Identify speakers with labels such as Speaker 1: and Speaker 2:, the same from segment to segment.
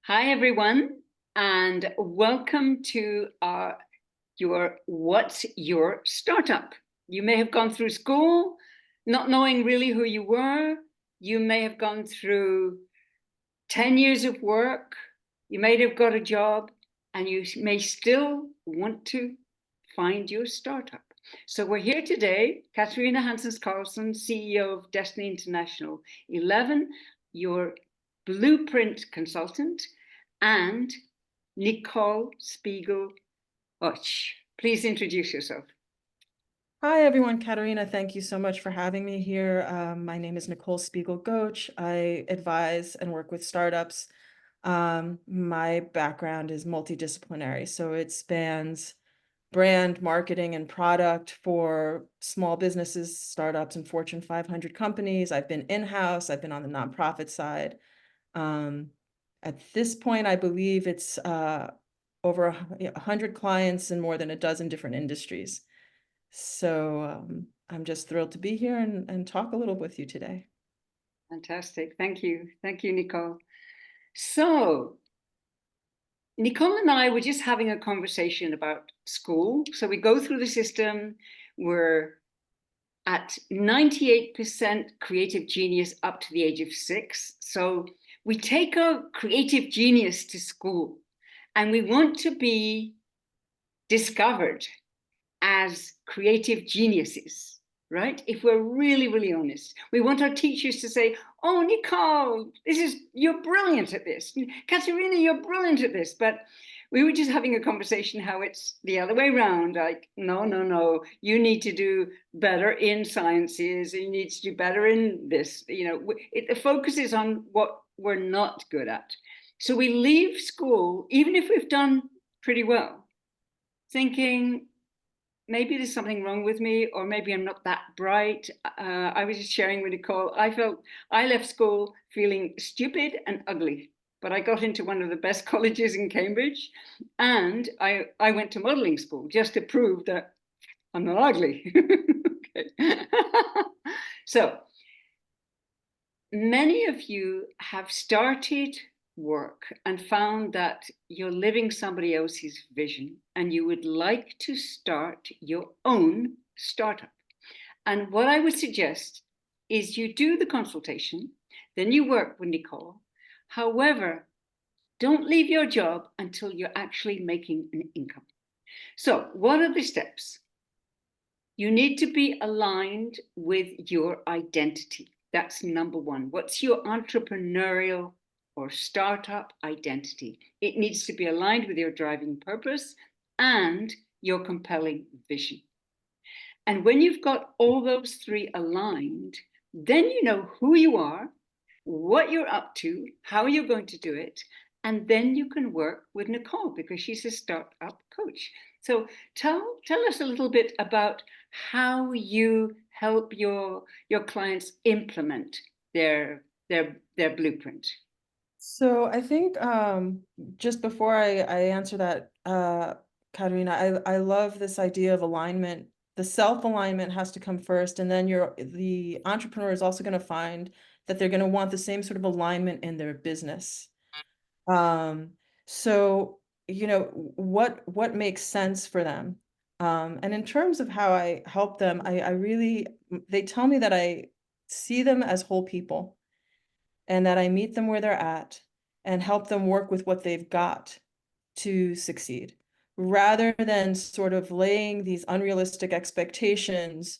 Speaker 1: Hi, everyone, and welcome to your What's Your Startup? You may have gone through school not knowing really who you were. You may have gone through 10 years of work. You may have got a job, and you may still want to find your startup. So we're here today, Katarina Hanssens Carlsson, CEO of Destiny International 11, your blueprint consultant, and Nicole Spiegel-Och. Please introduce yourself.
Speaker 2: Hi, everyone. Katarina, thank you so much for having me here. My name is Nicole Spiegel-Och. I advise and work with startups. My background is multidisciplinary, so it spans brand, marketing, and product for small businesses, startups, and Fortune 500 companies. I've been in-house. I've been on the nonprofit side. At this point, I believe it's over 100 clients in more than a dozen different industries. So I'm just thrilled to be here and talk a little with you today.
Speaker 1: Fantastic. Thank you. Thank you, Nicole. So Nicole and I were just having a conversation about school. So we go through the system. We're at 98% creative genius up to the age of 6. So we take our creative genius to school and we want to be discovered as creative geniuses, right? If we're really, really honest, we want our teachers to say, oh, Nicole, you're brilliant at this. Katarina, you're brilliant at this. But we were just having a conversation how it's the other way around. Like, no, you need to do better in sciences. You need to do better in this. The focus is on what we're not good at. So we leave school, even if we've done pretty well, thinking, maybe there's something wrong with me, or maybe I'm not that bright. I was just sharing with Nicole, I left school feeling stupid and ugly, but I got into one of the best colleges in Cambridge, and I went to modeling school just to prove that I'm not ugly. Okay. So many of you have started work and found that you're living somebody else's vision and you would like to start your own startup. And what I would suggest is you do the consultation, then you work with Nicole. However, don't leave your job until you're actually making an income. So what are the steps? You need to be aligned with your identity. That's number one. What's your entrepreneurial or startup identity? It needs to be aligned with your driving purpose and your compelling vision. And when you've got all those three aligned, then you know who you are, what you're up to, how you're going to do it, and then you can work with Nicole because she's a startup coach. So tell us a little bit about how you help your clients implement their blueprint.
Speaker 2: So I think just before I answer that, Katerina, I love this idea of alignment. The self-alignment has to come first, and then the entrepreneur is also going to find that they're going to want the same sort of alignment in their business. So what makes sense for them, and in terms of how I help them, they tell me that I see them as whole people and that I meet them where they're at and help them work with what they've got to succeed, rather than sort of laying these unrealistic expectations,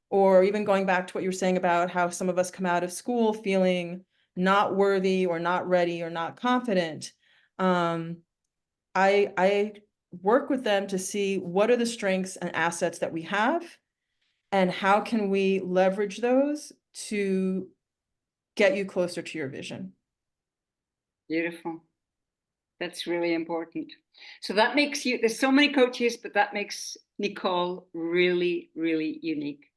Speaker 2: or even going back to what you were saying about how some of us come out of school feeling not worthy or not ready or not confident. I work with them to see what are the strengths and assets that we have and how can we leverage those to get you closer to your vision.
Speaker 1: Beautiful. That's really important. So that makes you, there's so many coaches, but that makes Nicole really, really unique.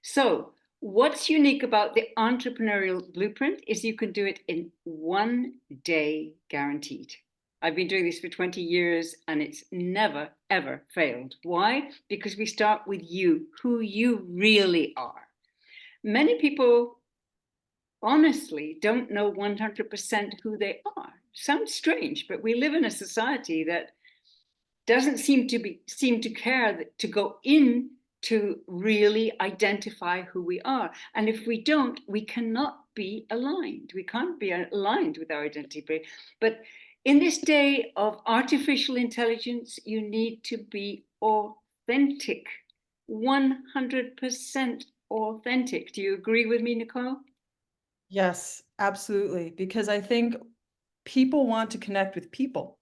Speaker 1: So what's unique about the entrepreneurial blueprint is you can do it in 1 day guaranteed. I've been doing this for 20 years and it's never, ever failed. Why? Because we start with you, who you really are. Many people honestly don't know 100% who they are. sounds strange, but we live in a society that doesn't seem to care to go in to really identify who we are. And if we don't, we cannot be aligned. We can't be aligned with our identity. But in this day of artificial intelligence, you need to be authentic, 100% authentic. Do you agree with me, Nicole?
Speaker 2: Yes, absolutely. Because I think people want to connect with people.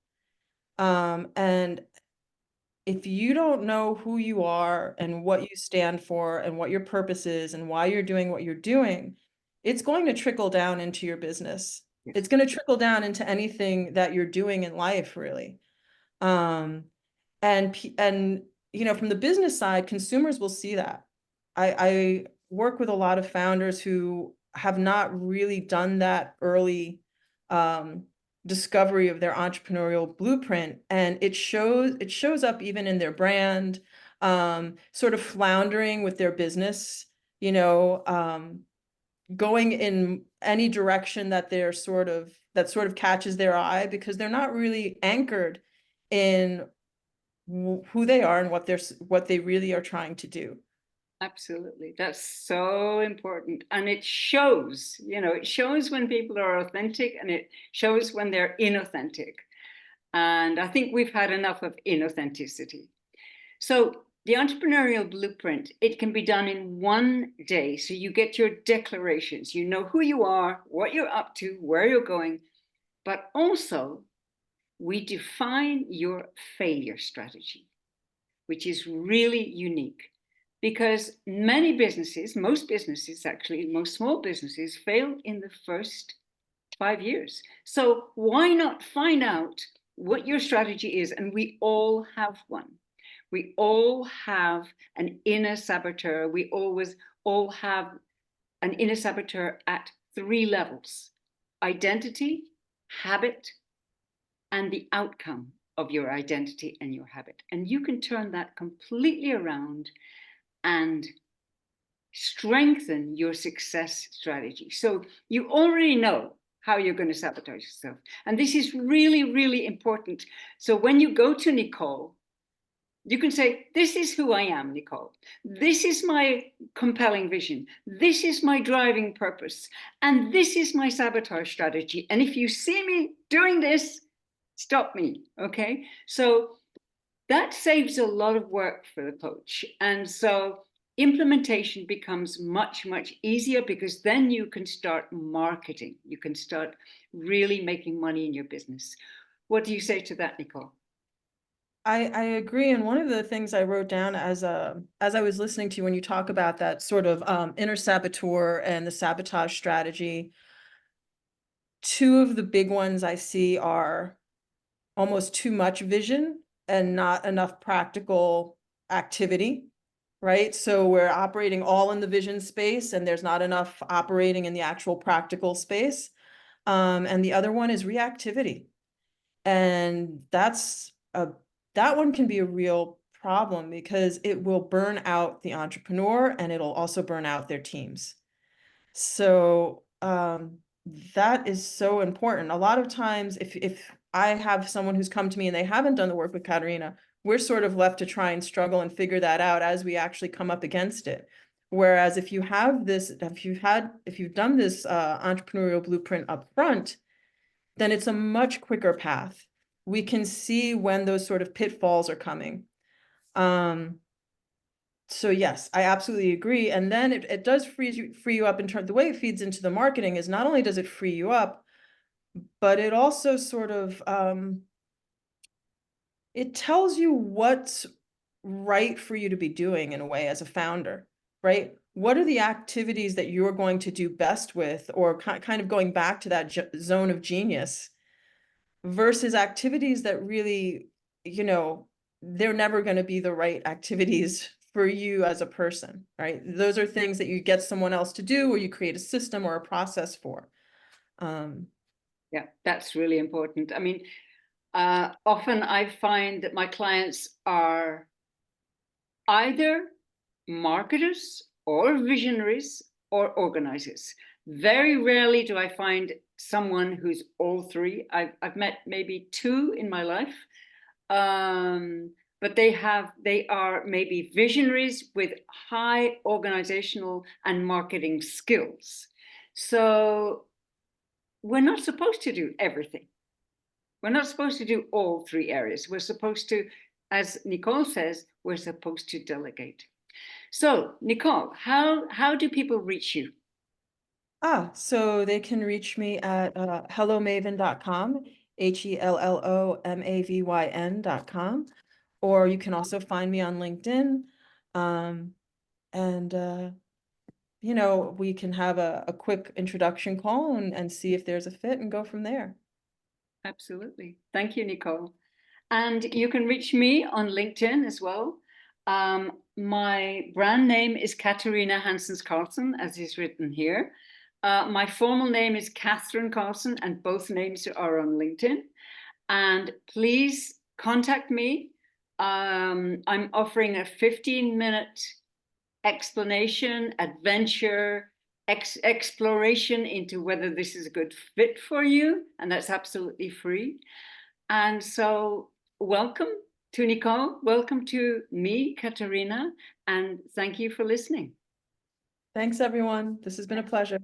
Speaker 2: And if you don't know who you are and what you stand for and what your purpose is and why you're doing what you're doing, it's going to trickle down into your business.
Speaker 1: Yes.
Speaker 2: It's going to trickle down into anything that you're doing in life, really. Um, and you know, from the business side, consumers will see that. I work with a lot of founders who have not really done that early um, discovery of their entrepreneurial blueprint, and it shows up even in their brand, sort of floundering with their business, you know, going in any direction that that sort of catches their eye, because they're not really anchored in who they are and what they really are trying to do.
Speaker 1: Absolutely. That's so important. And it shows, it shows when people are authentic and it shows when they're inauthentic. And I think we've had enough of inauthenticity. So the entrepreneurial blueprint, it can be done in one day. So you get your declarations, you know who you are, what you're up to, where you're going, but also we define your failure strategy, which is really unique because many businesses, most businesses actually, most small businesses fail in the first 5 years. So why not find out what your strategy is? And we all have one. We all have an inner saboteur. We always all have an inner saboteur at 3 levels: identity, habit, and the outcome of your identity and your habit. And you can turn that completely around and strengthen your success strategy. So you already know how you're going to sabotage yourself. And this is really, really important. So when you go to Nicole, you can say, this is who I am, Nicole. This is my compelling vision. This is my driving purpose. And this is my sabotage strategy. And if you see me doing this, stop me, okay? So that saves a lot of work for the coach. And so implementation becomes much, much easier because then you can start marketing. You can start really making money in your business. What do you say to that, Nicole?
Speaker 2: I agree. And one of the things I wrote down as I was listening to you when you talk about that sort of inner saboteur and the sabotage strategy, two of the big ones I see are almost too much vision and not enough practical activity, right? So we're operating all in the vision space and there's not enough operating in the actual practical space. And the other one is reactivity. And that one can be a real problem because it will burn out the entrepreneur and it'll also burn out their teams. So that is so important. A lot of times, if I have someone who's come to me and they haven't done the work with Katarina, we're sort of left to try and struggle and figure that out as we actually come up against it. Whereas if you have this, if you've done this entrepreneurial blueprint up front, then it's a much quicker path. We can see when those sort of pitfalls are coming. So yes, I absolutely agree. And then it does free you up in terms, the way it feeds into the marketing is not only does it free you up, but it also sort of, it tells you what's right for you to be doing in a way as a founder, right? What are the activities that you're going to do best with, or kind of going back to that zone of genius versus activities that really, you know, they're never going to be the right activities for you as a person, right? Those are things that you get someone else to do, or you create a system or a process for.
Speaker 1: Yeah, that's really important. I mean, often I find that my clients are either marketers or visionaries or organizers. Very rarely do I find someone who's all three. I've met maybe two in my life, but they are maybe visionaries with high organizational and marketing skills. So we're not supposed to do everything. We're not supposed to do all three areas. We're supposed to, as Nicole says, we're supposed to delegate. So, Nicole, how do people reach you?
Speaker 2: So they can reach me at hellomaven.com, HELLOMAVYN.com, or you can also find me on LinkedIn. And you know, we can have a quick introduction call and see if there's a fit and go from there.
Speaker 1: Absolutely. Thank you, Nicole. And you can reach me on LinkedIn as well. My brand name is Katarina Hanssens Carlsson, as is written here. My formal name is Catherine Carlsson, and both names are on LinkedIn. And please contact me. I'm offering a 15-minute explanation, adventure, exploration into whether this is a good fit for you, and that's absolutely free. And so welcome to Nicole, welcome to me, Katarina, and thank you for listening.
Speaker 2: Thanks, everyone. This has been a pleasure.